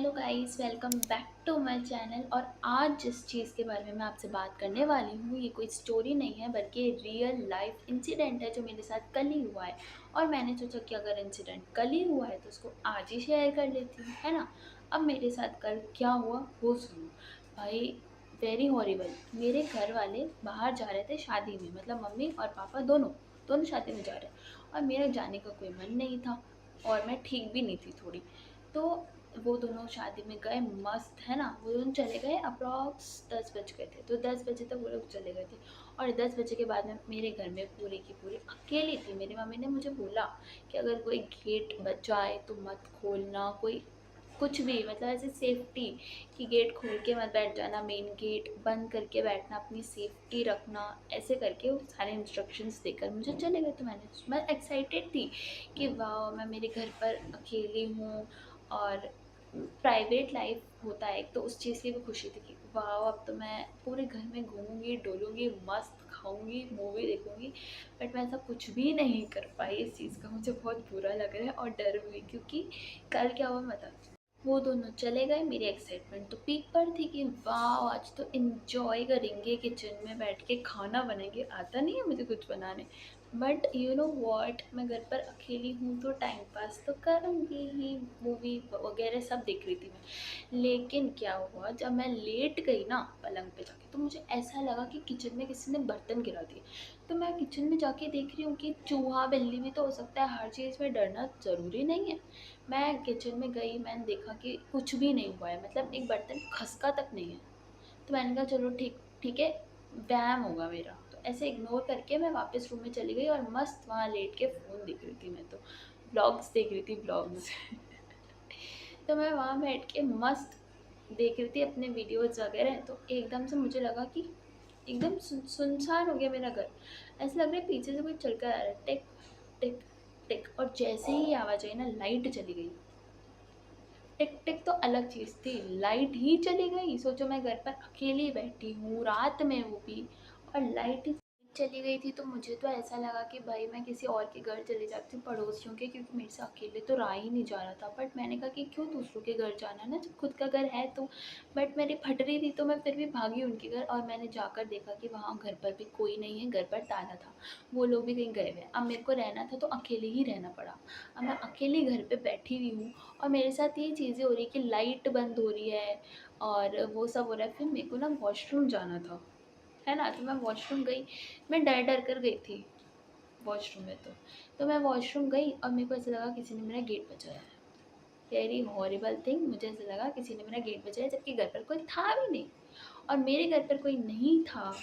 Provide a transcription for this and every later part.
Hello guys, welcome back to my channel. और आज जिस चीज़ के बारे में मैं आपसे बात करने वाली हूँ, ये कोई स्टोरी नहीं है बल्कि रियल लाइफ इंसिडेंट है जो मेरे साथ कल ही हुआ है। और मैंने सोचा कि अगर इंसिडेंट कल ही हुआ है तो उसको आज ही शेयर कर लेती हूँ, है ना। अब मेरे साथ कल क्या हुआ वो सुनो भाई। Very horrible. मेरे घर वाले बाहर जा रहे थे शादी में, मतलब मम्मी और पापा दोनों दोनों शादी में जा रहे हैं और मेरा जाने का कोई मन नहीं था और मैं ठीक भी नहीं थी थोड़ी। तो वो दोनों शादी में गए, मस्त है ना। वो दोनों चले गए, अप्रॉक्स 10 बज गए थे, तो 10 बजे तक वो लोग चले गए थे। और 10 बजे के बाद में मेरे घर में पूरी की पूरी अकेली थी। मेरी मम्मी ने मुझे बोला कि अगर कोई गेट बचाए तो मत खोलना, कोई कुछ भी मतलब ऐसे सेफ्टी कि गेट खोल के मत बैठ जाना, मेन गेट बंद करके बैठना, अपनी सेफ्टी रखना, ऐसे करके वो सारे इंस्ट्रक्शंस देकर मुझे चले गए। तो मैं एक्साइटेड थी कि वाह, मैं मेरे घर पर अकेली हूँ और प्राइवेट लाइफ होता है एक, तो उस चीज़ की भी खुशी थी कि वाह, अब तो मैं पूरे घर में घूमूंगी डोलूंगी, मस्त खाऊंगी, मूवी देखूंगी। बट मैं ऐसा कुछ भी नहीं कर पाई। इस चीज़ का मुझे बहुत बुरा लग रहा है और डर भी, क्योंकि कल क्या हुआ मैं बताती हूँ। वो दोनों चले गए, मेरी एक्साइटमेंट तो पीक पर थी कि वाह, आज तो इंजॉय करेंगे, किचन में बैठ के खाना बनाएंगे। आता नहीं है मुझे कुछ बनाने, बट यू नो व्हाट, मैं घर पर अकेली हूँ तो टाइम पास तो करूँगी ही। मूवी वगैरह सब देख रही थी मैं। लेकिन क्या हुआ, जब मैं लेट गई ना पलंग पे जाके, तो मुझे ऐसा लगा कि किचन में किसी ने बर्तन गिरा दिए। तो मैं किचन में जाके देख रही हूँ कि चूहा बिल्ली भी तो हो सकता है, हर चीज़ में डरना ज़रूरी नहीं है। मैं किचन में गई, मैंने देखा कि कुछ भी नहीं हुआ है, मतलब एक बर्तन खसका तक नहीं है। तो मैंने कहा चलो ठीक ठीक है, वहम होगा मेरा। तो ऐसे इग्नोर करके मैं वापस रूम में चली गई और मस्त वहाँ लेट के फ़ोन देख रही थी। मैं तो ब्लॉग्स देख रही थी, ब्लॉग्स। तो मैं वहाँ बैठ के मस्त देख रही थी अपने वीडियोज़ वगैरह। तो एकदम से मुझे लगा कि एकदम सुनसान हो गया मेरा घर। ऐसा लग रहा है पीछे से कोई चल कर आ रहा है, टिक टिक टिक। और जैसे ही आवाज़ आई ना, लाइट चली गई। टिक टिक तो अलग चीज़ थी, लाइट ही चली गई। सोचो, मैं घर पर अकेली बैठी हूँ रात में, वो भी, और लाइट ही चली गई थी। तो मुझे तो ऐसा लगा कि भाई मैं किसी और के घर चली जाती हूँ, पड़ोसियों के, क्योंकि मेरे से अकेले तो रहा ही नहीं जा रहा था। बट मैंने कहा कि क्यों दूसरों के घर जाना ना, जब खुद का घर है तो। बट मेरी फट रही थी तो मैं फिर भी भागी उनके घर, और मैंने जाकर देखा कि वहाँ घर पर भी कोई नहीं है, घर पर ताला था, वो लोग भी कहीं गए हुए हैं। अब मेरे को रहना था तो अकेले ही रहना पड़ा। अब मैं अकेली घर पे बैठी हुई हूँ और मेरे साथ ये चीज़ें हो रही कि लाइट बंद हो रही है और वो सब हो रहा है। फिर मेरे को ना वॉशरूम जाना था, है ना। तो मैं वॉशरूम गई, मैं डर डर कर गई थी वॉशरूम में। तो मैं वॉशरूम गई और मेरे को ऐसा लगा किसी ने मेरा गेट बजाया है। वेरी हॉरिबल थिंग, मुझे ऐसा लगा किसी ने मेरा गेट बजाया, जबकि घर पर कोई था भी नहीं। और मेरे घर पर कोई नहीं था,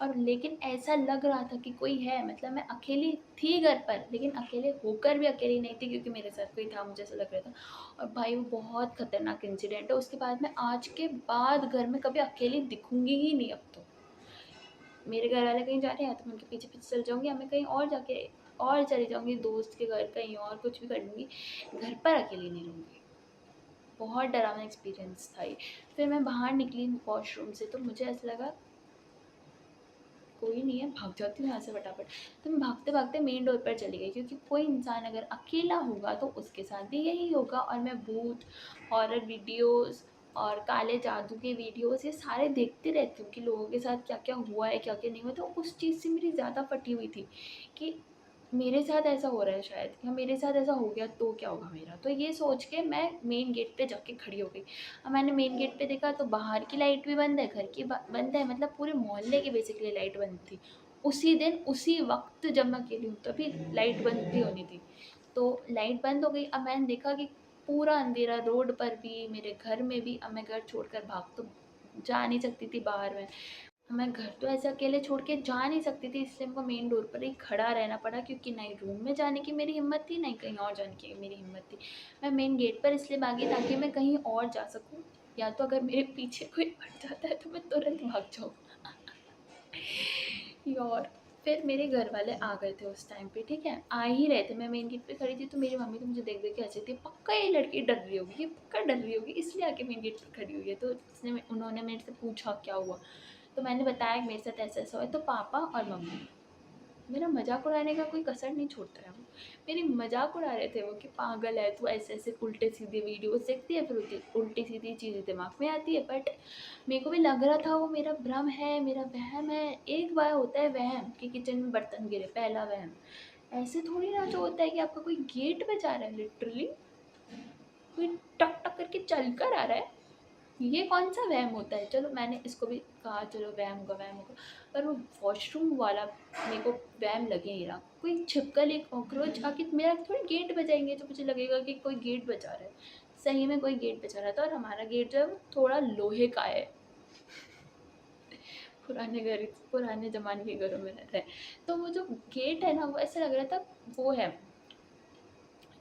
और लेकिन ऐसा लग रहा था कि कोई है, मतलब मैं अकेली थी घर पर, लेकिन अकेले होकर भी अकेली नहीं थी क्योंकि मेरे साथ कोई था, मुझे ऐसा लग रहा था। और भाई वो बहुत खतरनाक इंसिडेंट है। उसके बाद मैं आज के बाद घर में कभी अकेली दिखूंगी ही नहीं अब तो। मेरे घर वाले कहीं जा रहे हैं तो मैं उनके पीछे पीछे चल जाऊँगी, या मैं कहीं और जाके और चली जाऊँगी दोस्त के घर, कहीं और कुछ भी कर लूँगी। घर पर अकेली नहीं रहूँगी। बहुत डरावना एक्सपीरियंस था ये। फिर मैं बाहर निकली वॉशरूम से तो मुझे ऐसा लगा कोई नहीं है, भाग जाती हूँ यहाँ से फटाफट। तो मैं भागते भागते मेन डोर पर चली गई, क्योंकि कोई इंसान अगर अकेला होगा तो उसके साथ भी यही होगा। और मैं भूत, हॉरर वीडियोस और काले जादू के वीडियोस ये सारे देखते रहती हूँ कि लोगों के साथ क्या क्या हुआ है, क्या क्या नहीं हुआ। तो उस चीज़ से मेरी ज़्यादा फटी हुई थी कि मेरे साथ ऐसा हो रहा है शायद, या मेरे साथ ऐसा हो गया तो क्या होगा मेरा। तो ये सोच के मैं मेन गेट पे जाके खड़ी हो गई। अब मैंने मेन गेट पे देखा तो बाहर की लाइट भी बंद है, घर की बंद है, मतलब पूरे मोहल्ले की बेसिकली लाइट बंद थी। उसी दिन उसी वक्त जब मैं अकेली हूँ तभी लाइट बंद भी होनी थी। तो लाइट बंद हो गई। अब मैंने देखा कि पूरा अंधेरा, रोड पर भी, मेरे घर में भी। अब मैं घर छोड़कर भाग तो जा नहीं सकती थी बाहर में। मैं घर तो ऐसे अकेले छोड़ के जा नहीं सकती थी, इसलिए मेरे को मेन डोर पर ही खड़ा रहना पड़ा, क्योंकि नहीं रूम में जाने की मेरी हिम्मत थी, नहीं कहीं और जाने की मेरी हिम्मत थी। मैं मेन गेट पर इसलिए भागी ताकि मैं कहीं और जा सकूँ, या तो अगर मेरे पीछे कोई पड़ जाता है तो मैं तुरंत भाग जाऊँ। और फिर मेरे घर वाले आ गए थे उस टाइम पे, ठीक है, आ ही रहे थे। मैं मेन गेट पे खड़ी थी तो मेरी मम्मी तो मुझे देख देख के हंसी थी, पक्का ये लड़की डर रही होगी, ये पक्का डर रही होगी इसलिए आके मेन गेट पे खड़ी हुई है। तो उन्होंने मेरे से पूछा क्या हुआ, तो मैंने बताया कि मेरे साथ ऐसा ऐसा हुआ है। तो पापा और मम्मी, मेरा मजाक उड़ाने का कोई कसर नहीं छोड़ता है वो। मेरी मजाक उड़ा रहे थे वो कि पागल है तू, ऐसे ऐसे उल्टे सीधे वीडियोस देखती है फिर उल्टी सीधी चीज़ें दिमाग में आती है। बट मेरे को भी लग रहा था वो मेरा भ्रम है, मेरा वहम है। एक बार होता है वहम कि किचन में बर्तन गिरे, पहला वहम। ऐसे थोड़ी ना जो होता है कि आपका कोई गेट बजा रहा है, लिटरली कोई टक टक करके चल कर आ रहा है। ये कौन सा वहम होता है? चलो मैंने इसको भी कहा चलो वहम होगा वहम होगा, पर वो वॉशरूम वाला मेरे को वहम लगे ही रहा। कोई छिपकली एक कॉकरोच आके मेरा थोड़ी गेट बजाएंगे तो मुझे लगेगा कि कोई गेट बजा रहा है। सही में कोई गेट बजा रहा था, और हमारा गेट जो है वो थोड़ा लोहे का है। पुराने ज़माने के घरों में रहता है, तो वो जो गेट है ना वो ऐसा लग रहा था वो है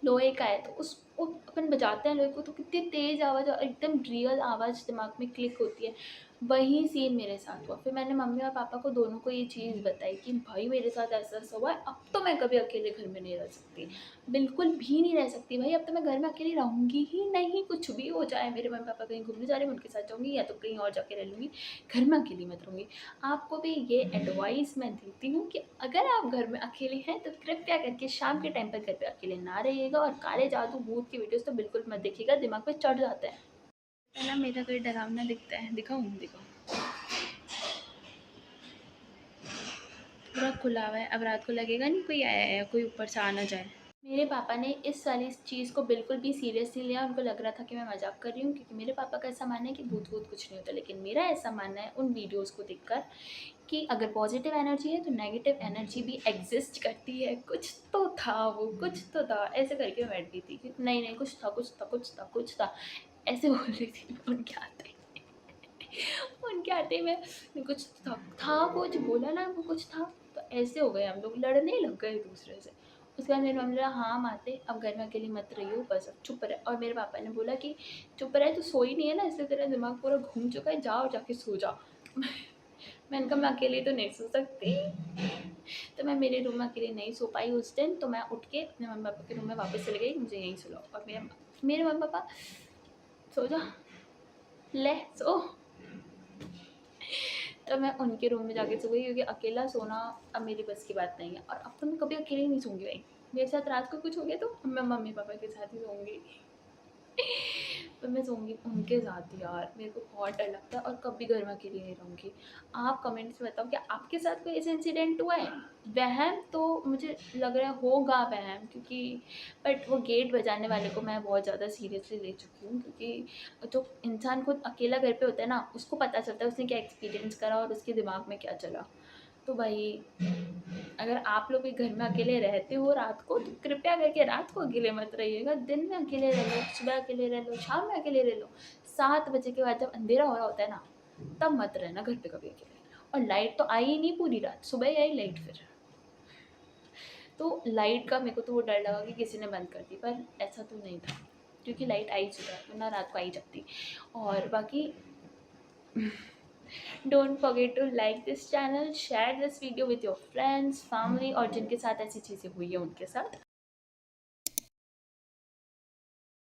लोहे का है। तो उसको अपन बजाते हैं लोहे को तो कितनी तेज़ आवाज़ और एकदम रियल आवाज़ दिमाग में क्लिक होती है। वही सीन मेरे साथ हुआ। फिर मैंने मम्मी और पापा को दोनों को ये चीज़ बताई कि भाई मेरे साथ ऐसा-ऐसा हुआ है, अब तो मैं कभी अकेले घर में नहीं रह सकती। बिल्कुल भी नहीं रह सकती भाई, अब तो मैं घर में अकेली रहूँगी ही नहीं, कुछ भी हो जाए। मेरे मम्मी-पापा कहीं घूमने जा रहे हैं, मैं उनके साथ जाऊँगी या तो कहीं और जाके रह लूँगी, घर में अकेली मत रहूँगी। आपको भी ये एडवाइस मैं देती हूँ कि अगर आप घर में अकेले हैं तो कृपया करके शाम के टाइम पर घर पे अकेले ना रहिएगा, और काले जादू भूत की वीडियोस तो बिल्कुल मत देखिएगा, दिमाग पे चढ़ जाता है। पहला मेरा कोई डरावना दिखता है, दिखाऊँ? दिखाओ, पूरा खुला हुआ है, अब रात को लगेगा नहीं कोई आया है, कोई ऊपर से आ ना जाए। मेरे पापा ने इस वाली चीज़ को बिल्कुल भी सीरियसली लिया, उनको लग रहा था कि मैं मजाक कर रही हूँ, क्योंकि मेरे पापा का ऐसा मानना है कि भूत वूत कुछ नहीं होता। लेकिन मेरा ऐसा मानना है उन वीडियोस को देखकर कि अगर पॉजिटिव एनर्जी है तो नेगेटिव एनर्जी भी एग्जिस्ट करती है। कुछ तो था वो, कुछ तो था, ऐसे करके मैं बैठ गई थी कि नहीं नहीं कुछ था कुछ था कुछ था कुछ था, ऐसे बोल रही थी उनके आते ही। उनके आते ही मैं कुछ था कुछ बोला ना, वो कुछ था। तो ऐसे हो गए, हम लोग लड़ने लग गए एक दूसरे से। उसके बाद मेरी मम्मी ने बोला हाँ माते अब घर में अकेली मत रही हो, बस अब चुप रहे। और मेरे पापा ने बोला कि चुप रहे, तो सोई नहीं है ना, इसलिए तेरा दिमाग पूरा घूम चुका है, जाओ जाके सो जा। मैंने कहा मैं अकेली तो नहीं सो सकती। तो मैं मेरे रूम में अकेले नहीं सो पाई उस दिन, तो मैं उठ के अपने मम्मी पापा के रूम में वापस चली गई, मुझे यहीं सुलाओ। और मेरे मम्मी पापा सो जा, ले सो। तो मैं उनके रूम में जाके सो गई, क्योंकि अकेला सोना अब मेरी बस की बात नहीं है। और अब तो मैं कभी अकेले नहीं सोऊंगी भाई, मेरे साथ रात को कुछ हो गया तो मैं मम्मी पापा के साथ ही सोऊंगी। पर मैं सोऊंगी उनके साथ ही यार, मेरे को बहुत डर लगता है, और कभी घर में अकेली नहीं रहूँगी। आप कमेंट्स में बताओ कि आपके साथ कोई ऐसा इंसिडेंट हुआ है? वहम तो मुझे लग रहा है होगा वहम, क्योंकि बट वो गेट बजाने वाले को मैं बहुत ज़्यादा सीरियसली ले चुकी हूँ, क्योंकि जो इंसान खुद अकेला घर पे होता है ना, उसको पता चलता है उसने क्या एक्सपीरियंस करा और उसके दिमाग में क्या चला। तो भाई अगर आप लोग भी घर में अकेले रहते हो रात को, तो कृपया करके रात को अकेले मत रहिएगा, दिन में अकेले रह लो, सुबह अकेले रह लो, शाम में अकेले रह लो। 7 बजे के बाद जब अंधेरा हो रहा होता है ना, तब मत रहना घर पे कभी अकेले। और लाइट तो आई ही नहीं पूरी रात, सुबह ही आई लाइट फिर। तो लाइट का मेरे को तो वो डर लगा कि किसी ने बंद कर दी, पर ऐसा तो नहीं था, क्योंकि लाइट आई सुबह, वरना रात को आई जाती। और बाकी don't forget to like this channel, share this video with your friends, family, और जिनके साथ ऐसी चीज़ें हुई है उनके साथ।